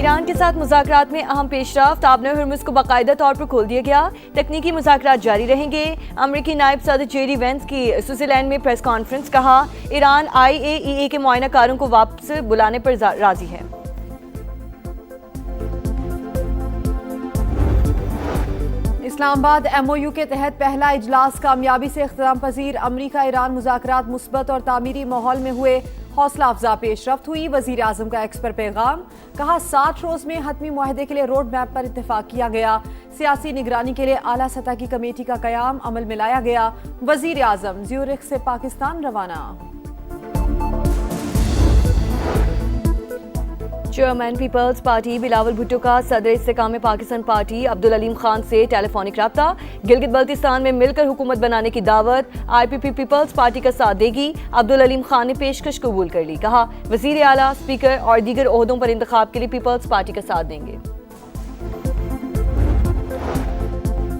Iran के साथ मुज़ाकरात में अहम पेशरफ्त। आबने हुर्मुज़ को बाकायदा तौर पर खोल दिया गया। तकनीकी मुज़ाकरात जारी रहेंगे। अमरीकी नायब सदर जेडी वेंस की स्विट्ज़रलैंड में प्रेस कॉन्फ्रेंस। कहा ईरान IAEA के मुआयनाकारों को वापस बुलाने पर राजी है। इस्लामाबाद MOU के तहत पहला इजलास कामयाबी से इख्तिताम पजीर। अमरीका ईरान मुज़ाकरात मुस्बत और तामीरी माहौल में हुए। हौसला अफजा पेशरफ्त हुई। वज़ीर आज़म का एक्स पर पैगाम। कहा 60 रोज में हतमी मुआहदे के लिए रोड मैप पर इत्तेफाक किया गया। सियासी निगरानी के लिए आला सतह की कमेटी का कयाम अमल में लाया गया। वज़ीर आज़म ज़्यूरिख से पाकिस्तान रवाना। Chairman people's party Bilawal Bhutto का सदर इस्तेकाम पाकिस्तान पार्टी अब्दुल अलीम खान से टेलीफोनिक रब्ता। गिलगित बल्तिस्तान में मिलकर हुकूमत बनाने की दावत। IPP पीपल्स पार्टी का साथ देगी। अब्दुल अलीम खान ने पेशकश कबूल कर ली। कहा वजीर आला, स्पीकर और दीगर ओहदों पर इंतखाब के लिए पीपल्स पार्टी का साथ देंगे।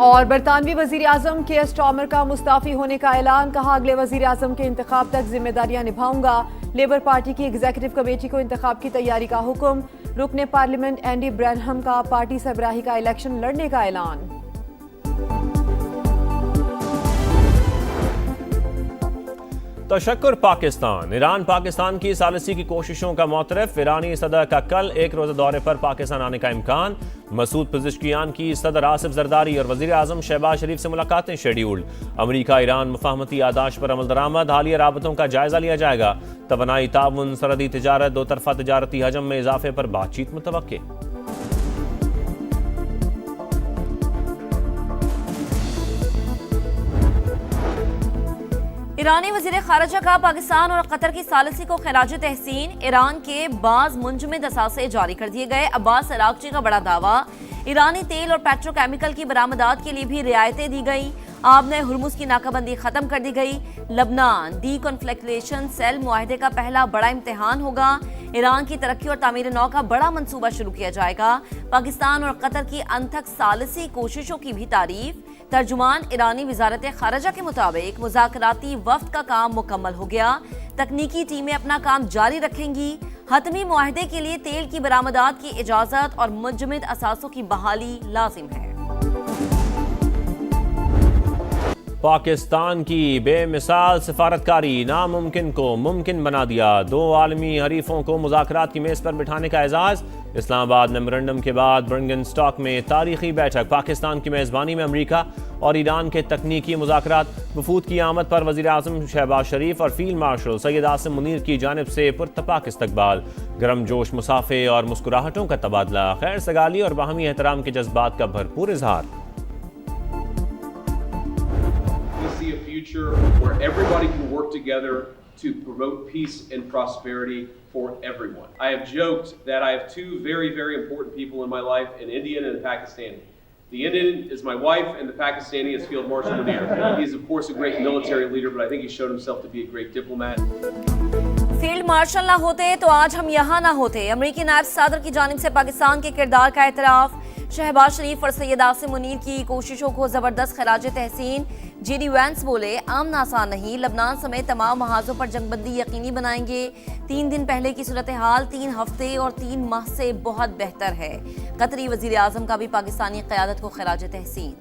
और बरतानवी वजीर आजम KS स्टार्मर का मुस्ताफी होने का ऐलान। कहा अगले वजीर आजम के इंतखाब तक जिम्मेदारियां निभाऊंगा। लेबर पार्टी की एग्जीक्यूटिव कमेटी को इंतखाब की तैयारी का हुक्म। रुकने पार्लियामेंट एंडी ब्रैनहम का पार्टी सरबराही का इलेक्शन लड़ने का ऐलान। तशक्कुर पाकिस्तान। ईरान पाकिस्तान की सालिसी की कोशिशों का मोतरफ। ईरानी सदर का कल एक रोज़ा दौरे पर पाकिस्तान आने का इम्कान। मसूद पज़िश्कियान की सदर आसिफ जरदारी और वज़ीर आज़म शहबाज शरीफ से मुलाकातें शेड्यूल्ड। अमरीका ईरान मुफाहमती आदाश पर अमल दरामद। हालिया राबतों का जायजा लिया जाएगा। तवानाई ताउन, सरहदी तिजारत, दो तरफा तिजारती हजम में इजाफे पर बातचीत मुतवक्के। ईरानी वज़ीर ख़ारिजा का पाकिस्तान और कतर की सालिसी को खिराज तहसीन। ईरान के बाज़ मुंजमद असासे जारी कर दिए गए। अब्बास अरागची का बड़ा दावा। ईरानी तेल और पेट्रोकेमिकल की बरामदात के लिए भी रियायतें दी गई। आबने हुर्मुज़ की नाकाबंदी खत्म कर दी गई। लबनान डीकॉन्फ्लिक्टेशन सेल मुआहदे का पहला बड़ा इम्तिहान होगा। ईरान की तरक्की और तामीर नौ का बड़ा मंसूबा शुरू किया जाएगा। पाकिस्तान और कतर की अनथक सालिसी कोशिशों की भी तारीफ। तर्जुमान ईरानी वजारत खारजा के मुताबिक मुज़ाकराती वफ्द का काम मुकम्मल हो गया। तकनीकी टीमें अपना काम जारी रखेंगी। हतमी मुआहदे के लिए तेल की बरामदात की इजाज़त और मुंजमद असासों की बहाली लाजिम है। पाकिस्तान की बेमिसाल सिफारतकारी नामुमकिन को मुमकिन बना दिया। दो आलमी हरीफों को मुज़ाकरात की मेज़ पर बिठाने का एजाज़। इस्लामाबाद मेमोरेंडम के बाद बर्गनस्टॉक में तारीखी बैठक। पाकिस्तान की मेज़बानी में अमरीका और ईरान के तकनीकी मुज़ाकरात। वफूद की आमद पर वज़ीर आज़म शहबाज शरीफ और फील्ड मार्शल सैयद आसिम मुनीर की जानिब से पुरतपाक इस्तकबाल। गर्म जोश मुसाफे और मुस्कुराहटों का तबादला। खैर सगाली और बाहमी एहतराम के जज्बात का भरपूर इजहार। A future where everybody can work together to promote peace and prosperity for everyone. I have joked that I have two very, very important people in my life, an Indian and a Pakistani. The Indian is my wife and the Pakistani is Field Marshal Munir. He is of course a great military leader, but I think he's shown himself to be a great diplomat. Field marshal ना होते तो आज हम यहाँ ना होते। अमरीकी नायब सदर की जानिब से पाकिस्तान के किरदार का एतराफ़। शहबाज शरीफ और सैयद आसिम मुनीर की कोशिशों को जबरदस्त खिराज तहसीन। जेडी वेंस बोले आमना आसान नहीं। लबनान समेत तमाम महाजों पर जंगबंदी यकीनी बनाएंगे। 3 दिन पहले की सूरत हाल 3 हफ्ते और 3 माह से बहुत बेहतर है। कतरी वजीर आजम का भी पाकिस्तानी क़यादत को खिराज तहसीन।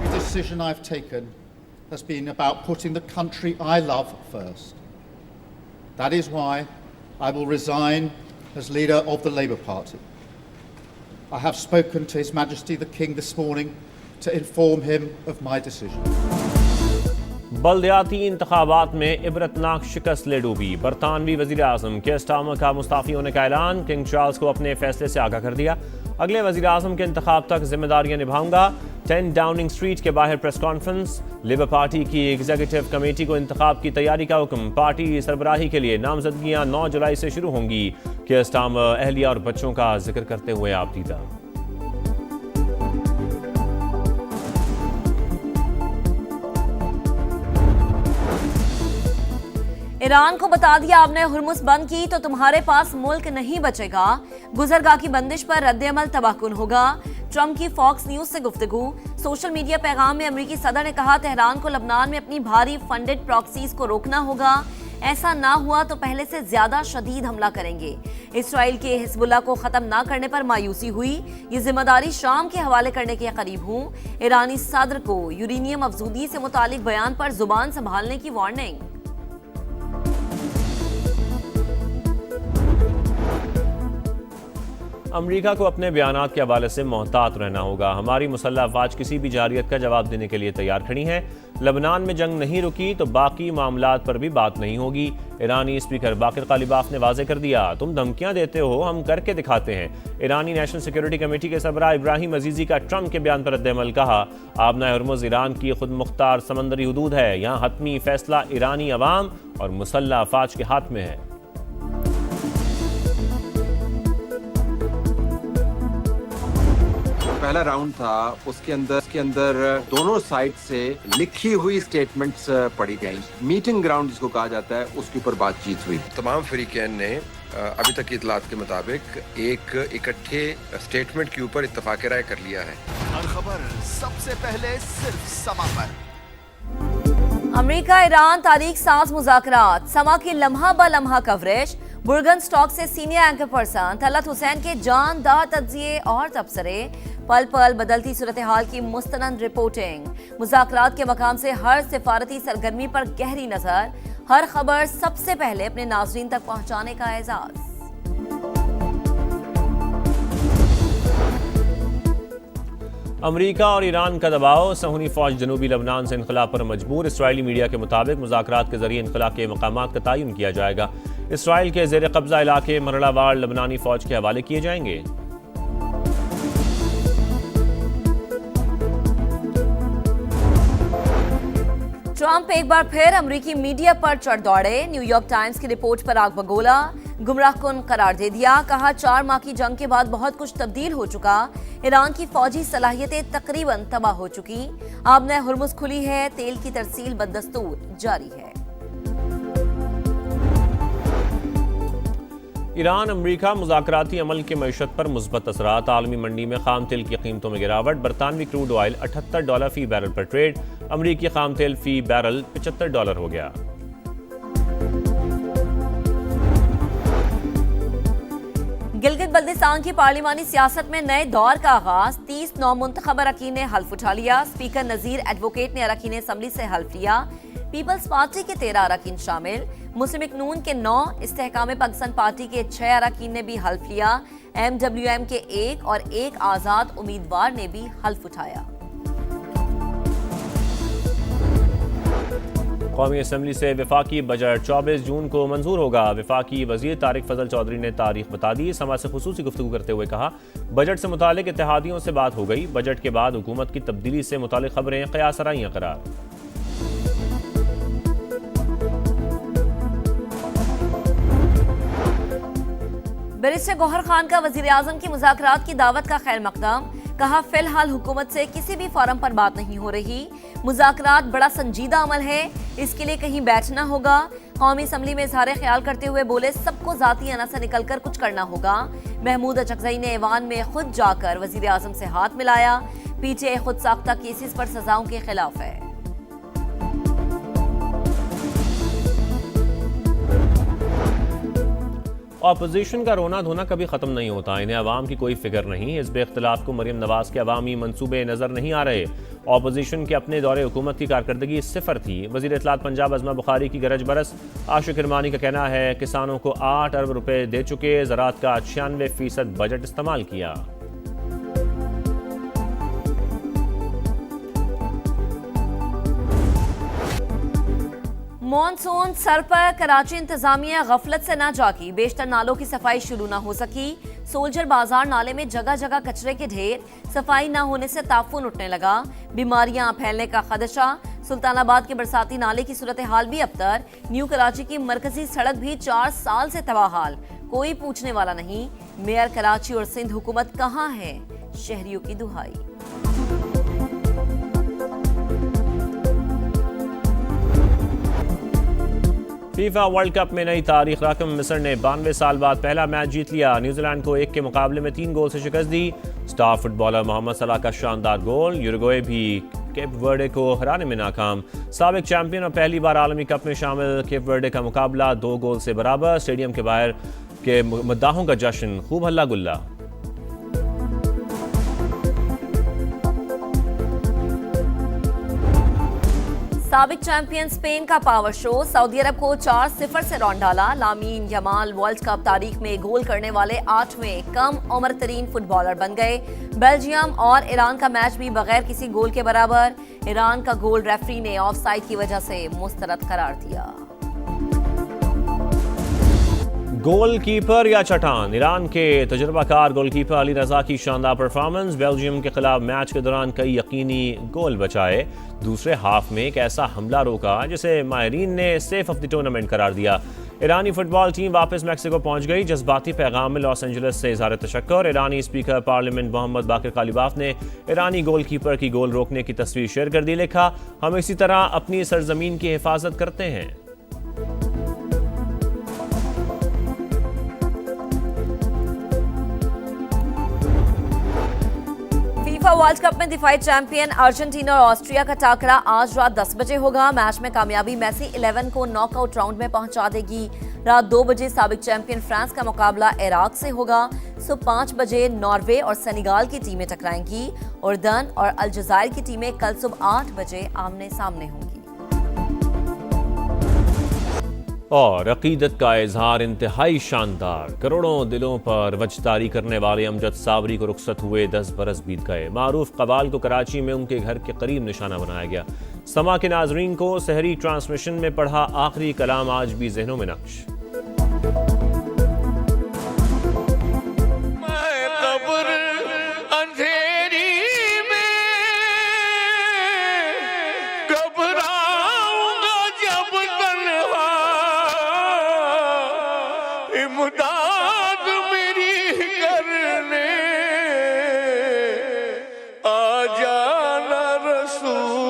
The decision I've taken has been about putting the country I love first. That is why I will resign as leader of the Labour Party. I have spoken to His Majesty the King this morning to inform him of my decision. बल्दियाती इंतखाबात में इबरतनाक शिकस्त ले डूबी। बरतानवी वज़ीर आज़म KS Starmer का Mustafi होने का ऐलान। किंग चार्ल्स को अपने फैसले से आगाह कर दिया। अगले वज़ीर आज़म के इंतखाब तक जिम्मेदारियां निभाऊंगा। 10 डाउनिंग स्ट्रीट के बाहर प्रेस कॉन्फ्रेंस। लेबर पार्टी की एग्जीक्यूटिव कमेटी को इंतखाब की तैयारी का हुक्म। पार्टी सरबराही के लिए नामजदगियां 9 जुलाई से शुरू होंगी। KS स्टार्मर अहलिया और बच्चों का जिक्र करते हुए आप दीदा। ईरान को बता दिया आपने हुर्मुज़ बंद की तो तुम्हारे पास मुल्क नहीं बचेगा। गुजरगाह की बंदिश पर रद्द-ए-अमल तबाहकुन होगा। ट्रंप की फॉक्स न्यूज से गुफ्तगू। सोशल मीडिया पैगाम में अमरीकी सदर ने कहा तेहरान को लबनान में अपनी भारी फंडेड प्रॉक्सीज को रोकना होगा। ऐसा ना हुआ तो पहले से ज्यादा शदीद हमला करेंगे। इसराइल के हिजबुल्लाह को खत्म ना करने पर मायूसी हुई, ये जिम्मेदारी शाम के हवाले करने के करीब हूँ। ईरानी सदर को यूरेनियम अफजूदी से मुतालिक बयान पर जुबान संभालने की वार्निंग। अमरीका को अपने बयानात के हवाले से मोहतात रहना होगा। हमारी मुसल्लह अफवाज किसी भी जारियत का जवाब देने के लिए तैयार खड़ी हैं। लबनान में जंग नहीं रुकी तो बाकी मामलात पर भी बात नहीं होगी। ईरानी स्पीकर बाकिर कालिबाफ ने वाजे कर दिया, तुम धमकियां देते हो, हम करके दिखाते हैं। ईरानी नेशनल सिक्योरिटी कमेटी के सरबराह इब्राहिम अजीजी का ट्रंप के बयान पर रद्द-ए-अमल। कहा, आबना हर्मुज़ ईरान की खुद मुख्तार समंदरी हदूद है, यहाँ हतमी फैसला ईरानी अवाम और मुसल्लह अफवाज के हाथ में है। पहला राउंड था, उसके अंदर दोनों साइड से लिखी हुई स्टेटमेंट्स पढ़ी गई। मीटिंग ग्राउंड जिसको कहा जाता है, उसके ऊपर बातचीत हुई। तमाम फरीकैन ने अभी तक की इतलात के मुताबिक एक इकट्ठे स्टेटमेंट के ऊपर इत्तफाक राय कर लिया है। हर खबर सबसे पहले सिर्फ समा पर। अमेरिका ईरान तारीख साज मुज़ाकरात, समा की लम्हा ब लम्हा कवरेज। बुर्गन स्टॉक से senior anchor person Talat Hussain के जानदार तज्जिए और तबसरे। पल पल बदलती सूरत हाल की मुस्तनद रिपोर्टिंग। मुज़ाकरात के मकाम से हर सिफारती सरगर्मी पर गहरी नजर। हर खबर सबसे पहले अपने नाज़रीन तक पहुंचाने का एजाज। अमरीका और ईरान का दबाव, सहूनी फौज जनूबी लबनान से इनखला पर मजबूर। इसराइली मीडिया के मुताबिक मुज़ाकरात के जरिए इनखला के मकामात का तयन किया जाएगा। इसराइल के ज़ेर कब्जा इलाके मरहलावार लबनानी फौज के हवाले किए जाएंगे। ट्रंप एक बार फिर अमरीकी मीडिया पर चढ़ दौड़े। न्यूयॉर्क टाइम्स की रिपोर्ट पर आग बगोला, गुमराहकुन करार दे दिया। कहा, 4 माह की जंग के बाद बहुत कुछ तब्दील हो चुका। ईरान की फौजी सलाहियतें तकरीबन तबाह हो चुकी। आबना हुर्मुज़ खुली है, तेल की तरसील बदस्तूर जारी है। ईरान अमरीका मुज़ाकराती अमल के मईशत पर मुस्बत असरात। आलमी मंडी में खाम तेल की कीमतों में गिरावट। बरतानवी क्रूड ऑयल $78 फी बैरल पर ट्रेड। अमरीकी खाम तेल फी बैरल $75 हो गया। गिलगित बल्तिस्तान की पार्लिमानी सियासत में नए दौर का आगाज। 30 नौमुंतखब अरकान ने हल्फ उठा लिया। स्पीकर नजीर एडवोकेट ने अरकान असम्बली से हल्फ लिया। पीपल्स पार्टी के 13 अरकान शामिल। मुस्लिम नून के 9, इस्तेहकाम पाकिस्तान पार्टी के 6 अरकान ने भी हल्फ लिया। MWM के 1 और 1 आज़ाद उम्मीदवार ने भी हल्फ उठाया। कौमी असम्बली से वफाकी बजट 24 जून को मंजूर होगा। वफाकी वजीर तारिक फजल चौधरी ने तारीख बता दी। समा से खुसूसी गुफ्तगू करते हुए कहा, बजट से मुतालिक इत्तेहादियों से बात हो गई। बजट के बाद हुकूमत की तब्दीली से मुतालिक खबरें क़यास आराइयां करार। बैरिस्टर गौहर खान का वजीर आजम की मुज़ाकरात की दावत का खैर मकदम। कहा, फिलहाल हुकूमत से किसी भी फॉरम पर बात नहीं हो रही। मुज़ाकरात बड़ा संजीदा अमल है, इसके लिए कहीं बैठना होगा। कौमी असम्बली में इज़हार ख्याल करते हुए बोले, सबको ज़ाती अना से निकलकर कुछ करना होगा। महमूद अचकज़ई ने ऐवान में खुद जाकर वजीर आजम से हाथ मिलाया। पीटीआई खुद साख्ता केसेस पर सजाओं के खिलाफ है। अपोजिशन का रोना धोना कभी ख़त्म नहीं होता। इन्हें अवाम की कोई फिक्र नहीं। हिज़्ब इख्तिलाफ को मरीम नवाज के अवामी मंसूबे नज़र नहीं आ रहे। अपोजिशन के अपने दौरे हुकूमत की कारकर्दगी सिफर थी। वज़ीर इत्तलात पंजाब अज़मा बुखारी की गरज बरस। आशिक किरमानी का कहना है, किसानों को 8 अरब रुपए दे चुके, ज़राअत का 96% बजट इस्तेमाल किया। मॉनसून सर पर, कराची इंतजामिया गफलत से ना जागी। बेशतर नालों की सफाई शुरू ना हो सकी। सोल्जर बाजार नाले में जगह जगह कचरे के ढेर। सफाई ना होने से ताफून उठने लगा। बीमारियां फैलने का खदशा। सुल्तानाबाद के बरसाती नाले की सूरत हाल भी अबतर। न्यू कराची की मरकजी सड़क भी 4 साल से तबाहाल। कोई पूछने वाला नहीं। मेयर कराची और सिंध हुकूमत कहाँ है, शहरियों की दुहाई। फीफा वर्ल्ड कप में नई तारीख रकम। मिस्र ने 92 साल बाद पहला मैच जीत लिया। न्यूजीलैंड को 1 के मुकाबले में 3 गोल से शिकस्त दी। स्टार फुटबॉलर मोहम्मद सलाह का शानदार गोल। यूरुग्वे भी केप वर्डे को हराने में नाकाम। साबिक चैंपियन और पहली बार आलमी कप में शामिल केप वर्डे का मुकाबला 2 गोल से बराबर। स्टेडियम के बाहर के मद्दाहों का जश्न, खूब हल्ला गुल्ला। साबिक चैंपियन स्पेन का पावर शो, सऊदी अरब को 4-0 से रौंद डाला। लामीन यमाल वर्ल्ड कप तारीख में गोल करने वाले 8वें कम उम्र तरीन फुटबॉलर बन गए। बेल्जियम और ईरान का मैच भी बगैर किसी गोल के बराबर। ईरान का गोल रेफरी ने ऑफसाइड की वजह से मुस्तरद करार दिया। गोलकीपर या चट्टान, ईरान के तजुर्बाकार गोलकीपर अली रजा की शानदार परफॉर्मेंस। बेल्जियम के खिलाफ मैच के दौरान कई यकीनी गोल बचाए। दूसरे हाफ में एक ऐसा हमला रोका जिसे माहिरीन ने सेफ ऑफ द टूर्नामेंट करार दिया। ईरानी फुटबॉल टीम वापस मैक्सिको पहुंच गई। जज्बाती पैगाम में लॉस एंजलिस से इज़हार तशक्कुर। ईरानी स्पीकर पार्लियामेंट मोहम्मद बाकिर कालिबाफ ने ईरानी गोलकीपर की गोल रोकने की तस्वीर शेयर कर दी। लिखा, हम इसी तरह अपनी सरजमीन की हिफाजत करते हैं। फीफा वर्ल्ड कप में दिफाई चैंपियन अर्जेंटीना और ऑस्ट्रिया का टाकरा आज रात 10 बजे होगा। मैच में कामयाबी मेसी 11 को नॉकआउट राउंड में पहुंचा देगी। रात 2 बजे साबिक चैंपियन फ्रांस का मुकाबला इराक से होगा। सुबह 5 बजे नॉर्वे और सेनेगाल की टीमें टकराएंगी। उर्दन और अलजायर की टीमें कल सुबह 8 बजे आमने सामने होंगी। और अकीदत का इजहार इंतहाई शानदार। करोड़ों दिलों पर वजदारी करने वाले अमजद साबरी को रुखसत हुए 10 बरस बीत गए। मारूफ कवाल को कराची में उनके घर के करीब निशाना बनाया गया। समा के नाजरीन को सहरी ट्रांसमिशन में पढ़ा आखिरी कलाम आज भी जहनों में नक्श। इमदाद मेरी करने आ जाना रसूल।